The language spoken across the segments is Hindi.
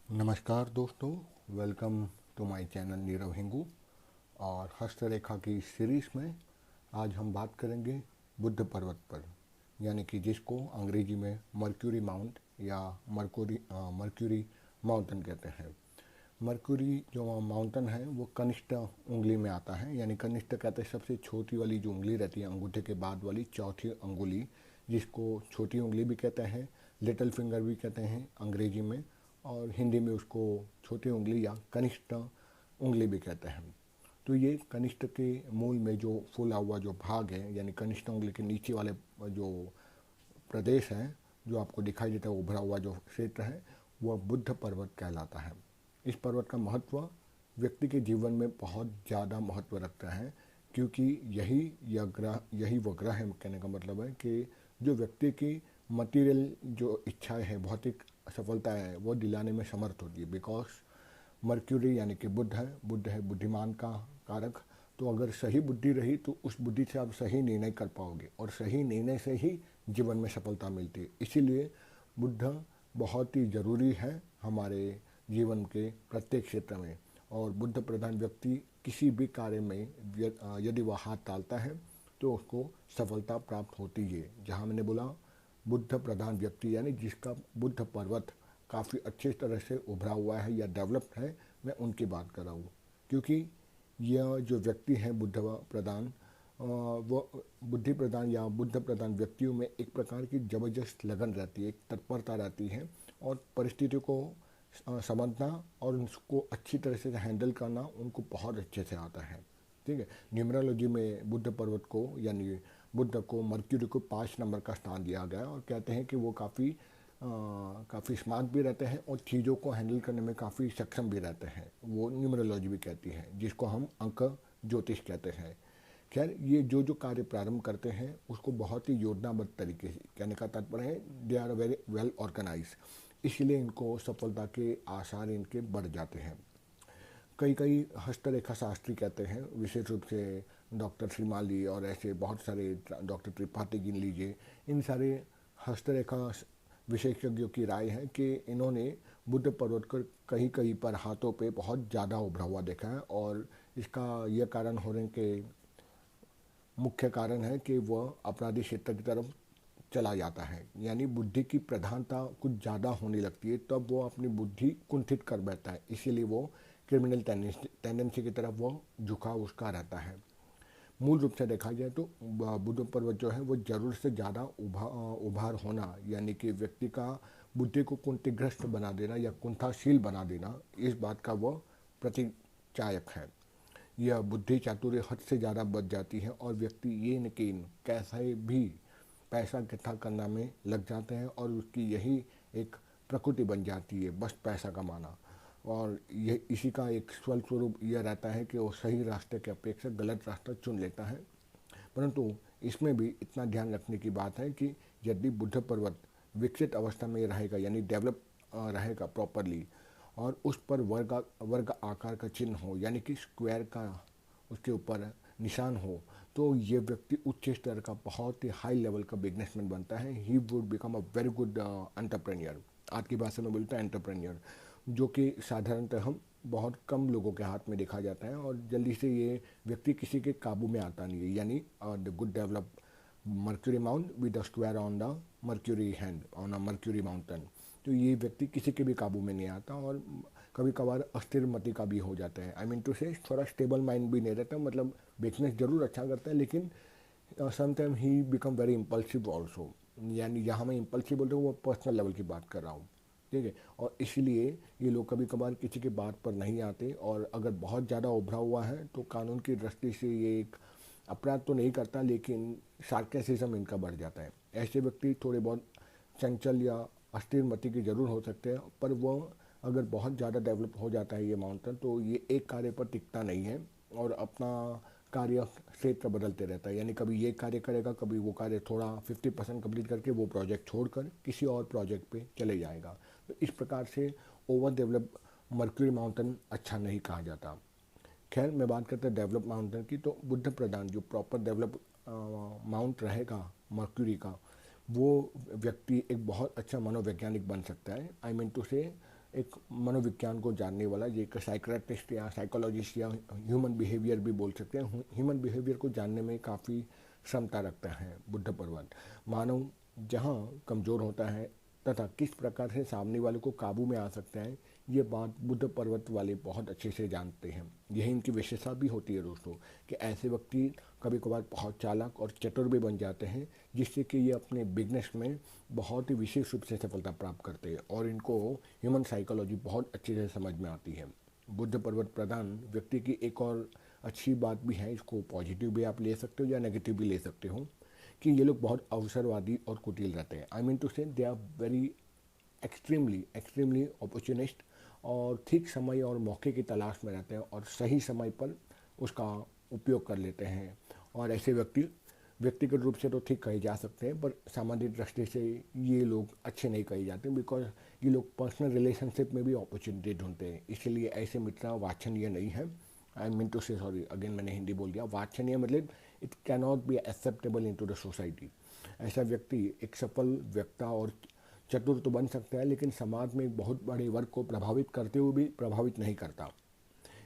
नमस्कार दोस्तों, welcome to my channel Nirav Hingu. और हस्तरेखा की इस सीरीज़ में आज हम बात करेंगे बुद्ध पर्वत पर, यानी कि जिसको अंग्रेजी में मर्क्यूरी माउंट या मर्क्यूरी माउंटेन कहते हैं। मर्क्यूरी जो माउंटेन है वो कनिष्ठ उंगली में आता है, यानी कनिष्ठ कहते हैं सबसे छोटी वाली जो उंगली रहती है अंगूठे के बाद वाली चौथी उंगली, जिसको छोटी उंगली भी कहते हैं, लिटिल फिंगर भी कहते हैं अंग्रेजी में, और हिंदी में उसको छोटी उंगली या कनिष्ठ उंगली भी कहते हैं। तो ये कनिष्ठ के मूल में जो फूला हुआ जो भाग है, यानी कनिष्ठ उंगली के नीचे वाले जो प्रदेश है, जो आपको दिखाई देता है उभरा हुआ जो क्षेत्र है, वह बुद्ध पर्वत कहलाता है। इस पर्वत का महत्व व्यक्ति के जीवन में बहुत ज़्यादा महत्व रखता है, क्योंकि यही वो ग्रह है। कहने का मतलब है कि जो व्यक्ति की मटीरियल जो इच्छाएं है, भौतिक सफलता है, वो दिलाने में समर्थ होती है। बिकॉज मर्क्यूरी यानी कि बुद्ध है बुद्धिमान का कारक। तो अगर सही बुद्धि रही तो उस बुद्धि से आप सही निर्णय कर पाओगे, और सही निर्णय से ही जीवन में सफलता मिलती है। इसीलिए बुद्ध बहुत ही ज़रूरी है हमारे जीवन के प्रत्येक क्षेत्र में। और बुद्ध प्रधान व्यक्ति किसी भी कार्य में यदि वह हाथ डालता है तो उसको सफलता प्राप्त होती है। जहाँ मैंने बोला बुद्ध प्रधान व्यक्ति, यानी जिसका बुद्ध पर्वत काफ़ी अच्छी तरह से उभरा हुआ है या डेवलप्ड है, मैं उनकी बात कर रहा हूँ। क्योंकि यह जो व्यक्ति है बुद्ध प्रधान, वो बुद्धि प्रधान या बुद्ध प्रधान व्यक्तियों में एक प्रकार की ज़बरदस्त लगन रहती है, एक तत्परता रहती है, और परिस्थिति को समझना और उसको अच्छी तरह से हैंडल करना उनको बहुत अच्छे से आता है। ठीक है। न्यूमरोलॉजी में बुद्ध पर्वत को यानी बुद्ध को मर्क्यूरी को 5 नंबर का स्थान दिया गया है, और कहते हैं कि वो काफ़ी स्मार्ट भी रहते हैं और चीज़ों को हैंडल करने में काफ़ी सक्षम भी रहते हैं। वो न्यूमरोलॉजी भी कहती है, जिसको हम अंक ज्योतिष कहते हैं। खैर, ये जो कार्य प्रारंभ करते हैं उसको बहुत ही योजनाबद्ध तरीके से, कहने का तात्पर्य है they are very well organise, इसलिए इनको सफलता के आसार इनके बढ़ जाते हैं। कई हस्तरेखा शास्त्री कहते हैं, विशेष रूप से डॉक्टर श्रीमाली और ऐसे बहुत सारे, डॉक्टर त्रिपाठी गिन लीजिए, इन सारे हस्तरेखा विशेषज्ञों की राय है कि इन्होंने बुद्ध पर्वत को कहीं कहीं पर हाथों पे बहुत ज़्यादा उभरा हुआ देखा है। और इसका यह कारण होने के मुख्य कारण है कि वह अपराधी क्षेत्र की तरफ चला जाता है, यानी बुद्धि की प्रधानता कुछ ज़्यादा होने लगती है, तब वो अपनी बुद्धि कुंठित कर बैठता है। इसीलिए वो क्रिमिनल टेंडेंसी की तरफ वो झुकाव उसका रहता है। मूल रूप से देखा जाए तो बुद्ध पर्वत जो है वो ज़रूर से ज़्यादा उभार होना, यानी कि व्यक्ति का बुद्धि को कुंठिग्रस्त बना देना या कुंठाशील बना देना, इस बात का वह प्रतीचायक है। यह बुद्धि चातुर्य हद से ज़्यादा बढ़ जाती है और व्यक्ति ये यकीन कैसे भी पैसा इकट्ठा करना में लग जाते हैं, और उसकी यही एक प्रकृति बन जाती है, बस पैसा कमाना। और ये इसी का एक स्वल स्वरूप यह रहता है कि वो सही रास्ते के अपेक्षा गलत रास्ता चुन लेता है। परंतु इसमें भी इतना ध्यान रखने की बात है कि यदि बुद्ध पर्वत विकसित अवस्था में रहेगा, यानी डेवलप रहेगा प्रॉपरली, और उस पर वर्ग आकार का चिन्ह हो, यानी कि स्क्वायर का उसके ऊपर निशान हो, तो ये व्यक्ति उच्च स्तर का बहुत ही हाई लेवल का बिजनेसमैन बनता है। He would become a very good entrepreneur. आज की भाषा में बोलते हैं एंटरप्रेन्योर, जो कि साधारणतः हम बहुत कम लोगों के हाथ में देखा जाता है, और जल्दी से ये व्यक्ति किसी के काबू में आता नहीं है। यानी the good develop mercury mount with the square on the mercury hand on a mercury mountain. तो ये व्यक्ति किसी के भी काबू में नहीं आता, और कभी कभार अस्थिर मति का भी हो जाता है। आई मीन टू से थोड़ा स्टेबल माइंड भी नहीं रहता, मतलब बिजनेस जरूर अच्छा करता है, लेकिन sometime he become very impulsive also. यानी जहाँ मैं इम्पल्सिव बोलता हूँ वो पर्सनल लेवल की बात कर रहा हूँ। ठीक है। और इसलिए ये लोग कभी कभार किसी की बात पर नहीं आते, और अगर बहुत ज़्यादा उभरा हुआ है तो कानून की दृष्टि से ये एक अपराध तो नहीं करता, लेकिन सार्केसिज्म इनका बढ़ जाता है। ऐसे व्यक्ति थोड़े बहुत चंचल या अस्थिर मति के जरूर हो सकते हैं, पर वो अगर बहुत ज़्यादा डेवलप हो जाता है ये माउंटेन, तो ये एक कार्य पर टिकता नहीं है और अपना कार्य क्षेत्र बदलते रहता है। यानी कभी ये कार्य करेगा, कभी वो कार्य थोड़ा 50% कंप्लीट करके वो प्रोजेक्ट छोड़कर किसी और प्रोजेक्ट पे चले जाएगा। तो इस प्रकार से ओवर डेवलप मर्क्यूरी माउंटेन अच्छा नहीं कहा जाता। खैर, मैं बात करता डेवलप माउंटेन की, तो बुद्ध प्रधान जो प्रॉपर डेवलप माउंट रहेगा मर्क्यूरी का, वो व्यक्ति एक बहुत अच्छा मनोवैज्ञानिक बन सकता है। आई मीन टू से एक मनोविज्ञान को जानने वाला, ये एक साइकियाट्रिस्ट या साइकोलॉजिस्ट या ह्यूमन बिहेवियर भी बोल सकते हैं, ह्यूमन बिहेवियर को जानने में काफ़ी क्षमता रखता है बुद्ध पर्वत। मानव जहाँ कमज़ोर होता है तथा किस प्रकार से सामने वाले को काबू में आ सकता है, ये बात बुद्ध पर्वत वाले बहुत अच्छे से जानते हैं। यही इनकी विशेषता भी होती है दोस्तों, कि ऐसे व्यक्ति कभी कभार बहुत चालाक और चतुर भी बन जाते हैं, जिससे कि ये अपने बिजनेस में बहुत ही विशेष रूप से सफलता प्राप्त करते हैं और इनको ह्यूमन साइकोलॉजी बहुत अच्छे से समझ में आती है। बुद्ध पर्वत प्रधान व्यक्ति की एक और अच्छी बात भी है, इसको पॉजिटिव भी आप ले सकते हो या नेगेटिव भी ले सकते हो, कि ये लोग बहुत अवसरवादी और कुटिल रहते हैं। आई mean to say they are very extremely extremely opportunist, और ठीक समय और मौके की तलाश में रहते हैं और सही समय पर उसका उपयोग कर लेते हैं। और ऐसे व्यक्ति व्यक्तिगत रूप से तो ठीक कहे जा सकते हैं, पर सामाजिक दृष्टि से ये लोग अच्छे नहीं कहे जाते, बिकॉज ये लोग पर्सनल रिलेशनशिप में भी अपॉर्चुनिटी ढूंढते हैं। इसलिए ऐसे मित्र वांछनीय नहीं है। I mean to say, sorry again मैंने हिंदी बोल दिया, वांछनीय मतलब it cannot be acceptable in to the society. ऐसा व्यक्ति एक सफल वक्ता और चतुर तो बन सकता है, लेकिन समाज में एक बहुत बड़े वर्ग को प्रभावित करते हुए भी प्रभावित नहीं करता।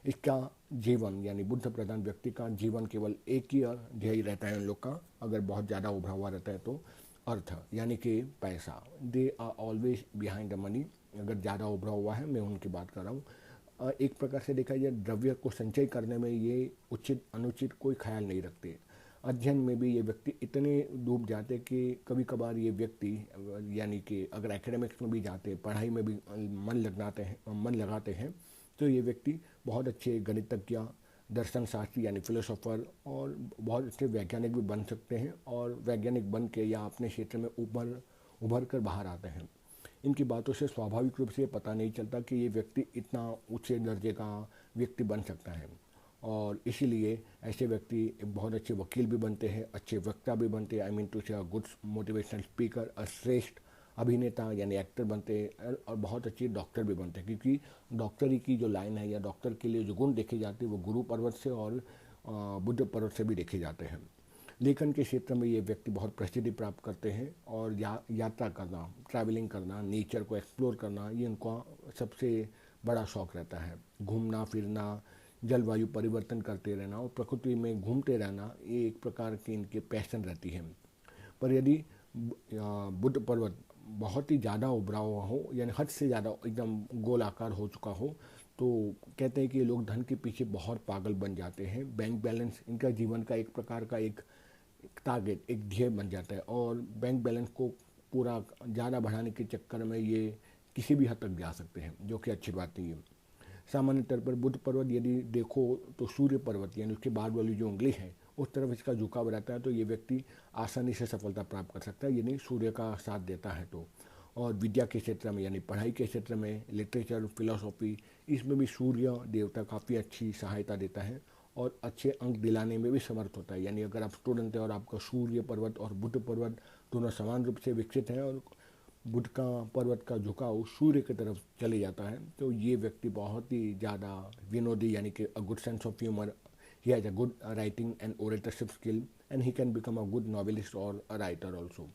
इसका जीवन यानी बुद्ध प्रधान व्यक्ति का जीवन केवल एक ही ध्येय रहता है उन लोग का, अगर बहुत ज़्यादा उभरा हुआ रहता है तो अर्थ यानी कि पैसा। They are always behind the money. अगर ज़्यादा उभरा हुआ है, मैं उनकी बात कर रहा हूँ। एक प्रकार से देखा जाए, द्रव्य को संचय करने में ये उचित अनुचित कोई ख्याल नहीं रखते। अध्ययन में भी ये व्यक्ति इतने डूब जाते कि कभी कभार ये व्यक्ति यानी कि अगर एकेडमिक्स में भी जाते, पढ़ाई में भी मन लगाते हैं, तो ये व्यक्ति बहुत अच्छे गणितज्ञ, दर्शन शास्त्री यानी फिलोसोफर और बहुत अच्छे वैज्ञानिक भी बन सकते हैं, और वैज्ञानिक बन के या अपने क्षेत्र में उभर कर बाहर आते हैं। इनकी बातों से स्वाभाविक रूप से पता नहीं चलता कि ये व्यक्ति इतना ऊंचे दर्जे का व्यक्ति बन सकता है, और इसीलिए ऐसे व्यक्ति बहुत अच्छे वकील भी बनते हैं, अच्छे वक्ता भी बनते हैं। आई मीन टू से गुड मोटिवेशनल स्पीकर, श्रेष्ठ अभिनेता यानी एक्टर बनते हैं, और बहुत अच्छे डॉक्टर भी बनते हैं, क्योंकि डॉक्टरी की जो लाइन है या डॉक्टर के लिए जो गुण देखे जाते हैं वो गुरु पर्वत से और बुद्ध पर्वत से भी देखे जाते हैं। लेखन के क्षेत्र में ये व्यक्ति बहुत प्रसिद्धि प्राप्त करते हैं, और यात्रा करना, ट्रैवलिंग करना, नेचर को एक्सप्लोर करना, ये उनका सबसे बड़ा शौक रहता है। घूमना फिरना, जलवायु परिवर्तन करते रहना और प्रकृति में घूमते रहना, ये एक प्रकार की इनकी पैशन रहती है। पर यदि बुद्ध पर्वत बहुत ही ज़्यादा उभरा हुआ हो, यानी हद से ज़्यादा एकदम गोलाकार हो चुका हो, तो कहते हैं कि ये लोग धन के पीछे बहुत पागल बन जाते हैं। बैंक बैलेंस इनका जीवन का एक प्रकार का एक टारगेट, एक ध्येय बन जाता है, और बैंक बैलेंस को पूरा ज़्यादा बढ़ाने के चक्कर में ये किसी भी हद तक जा सकते हैं, जो कि अच्छी बात नहीं है। सामान्य तौर पर बुद्ध पर्वत यदि देखो तो सूर्य पर्वत यानी उसके बाद वाली जो उंगली है उस तरफ इसका झुकाव रहता है, तो ये व्यक्ति आसानी से सफलता प्राप्त कर सकता है, यानी सूर्य का साथ देता है तो। और विद्या के क्षेत्र में यानी पढ़ाई के क्षेत्र में, लिटरेचर, फिलोसॉफी, इसमें भी सूर्य देवता काफ़ी अच्छी सहायता देता है और अच्छे अंक दिलाने में भी समर्थ होता है। यानी अगर आप स्टूडेंट हैं और आपका सूर्य पर्वत और बुद्ध पर्वत दोनों समान रूप से विकसित हैं, और बुध का पर्वत का झुकाव सूर्य की तरफ चले जाता है, तो ये व्यक्ति बहुत ही ज़्यादा विनोदी यानी कि a good sense of humour, he has a good writing and oratorship skill, and he can become a good novelist और अ राइटर ऑल्सो।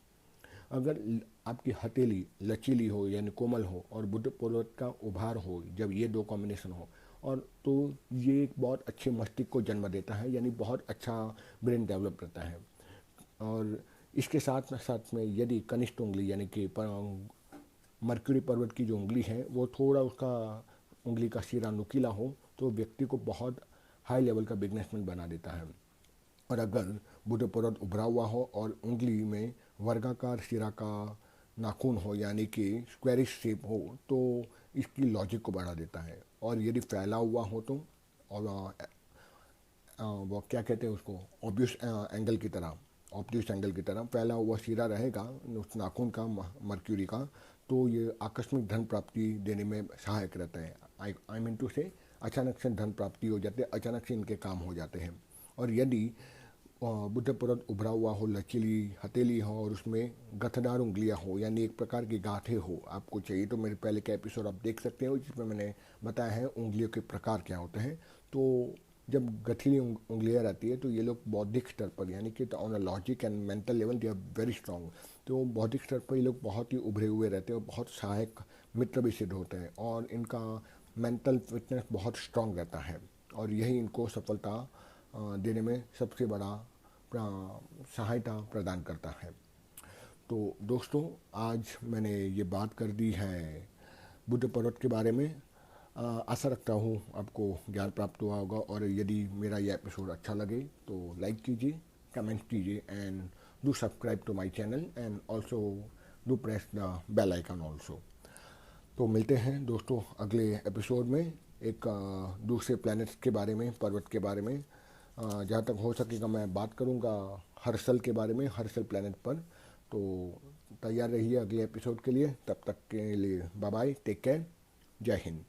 अगर आपकी हथेली लचीली हो यानी कोमल हो और बुद्ध पर्वत का उभार हो, जब ये दो कॉम्बिनेशन हो, और तो ये एक बहुत अच्छे मस्तिष्क को जन्म देता है, यानी बहुत अच्छा ब्रेन डेवलप रहता है। और इसके साथ साथ में यदि कनिष्ठ उंगली यानी कि मर्क्यूरी पर्वत की जो उंगली है वो थोड़ा उसका उंगली का सिरा नुकीला हो, तो व्यक्ति को बहुत हाई लेवल का बिजनेसमैन बना देता है। और अगर बुद्ध पर्वत उभरा हुआ हो और उंगली में वर्गाकार सिरा का नाखून हो यानी कि स्क्वेरिश शेप हो, तो इसकी लॉजिक को बढ़ा देता है। और यदि फैला हुआ हो तो, और वो क्या कहते हैं उसको, ऑब्वियस एंगल की तरह, ऑब्ट्यूस एंगल की तरह फैला हुआ सिरा रहेगा उस नाखून का, मर्क्यूरी का, तो ये आकस्मिक धन प्राप्ति देने में सहायक रहता है। आई मीन टू से अचानक से धन प्राप्ति हो जाती है, अचानक से इनके काम हो जाते हैं। और यदि बुद्ध पर्वत उभरा हुआ हो, लचीली हथेली हो और उसमें गठदार उंगलियां हो यानी एक प्रकार की गांठें हो, आपको चाहिए तो मेरे पहले के एपिसोड आप देख सकते हो जिसमें मैंने बताया है उंगलियों के प्रकार क्या होते हैं। तो जब गठीली उंगलियां रहती है तो ये लोग बौद्धिक स्तर पर यानी कि on a logic and mental level they are very strong, तो बौद्धिक स्तर पर ये लोग बहुत ही उभरे हुए रहते हैं और बहुत सहायक मित्र भी सिद्ध होते हैं और इनका मेंटल फिटनेस बहुत स्ट्रांग रहता है और यही इनको सफलता देने में सबसे बड़ा सहायता प्रदान करता है। तो दोस्तों, आज मैंने ये बात कर दी है बुद्ध पर्वत के बारे में। आशा रखता हूँ आपको ज्ञान प्राप्त हुआ होगा और यदि मेरा यह एपिसोड अच्छा लगे तो लाइक कीजिए, कमेंट कीजिए and do subscribe to my channel and also do press the bell icon also. तो मिलते हैं दोस्तों अगले एपिसोड में एक दूसरे प्लैनेट्स के बारे में, पर्वत के बारे में। जहाँ तक हो सकेगा मैं बात करूँगा हर्षल के बारे में, हर्षल प्लैनेट पर। तो तैयार रहिए अगले एपिसोड के लिए। तब तक के लिए बाय बाय, टेक केयर, जय हिंद।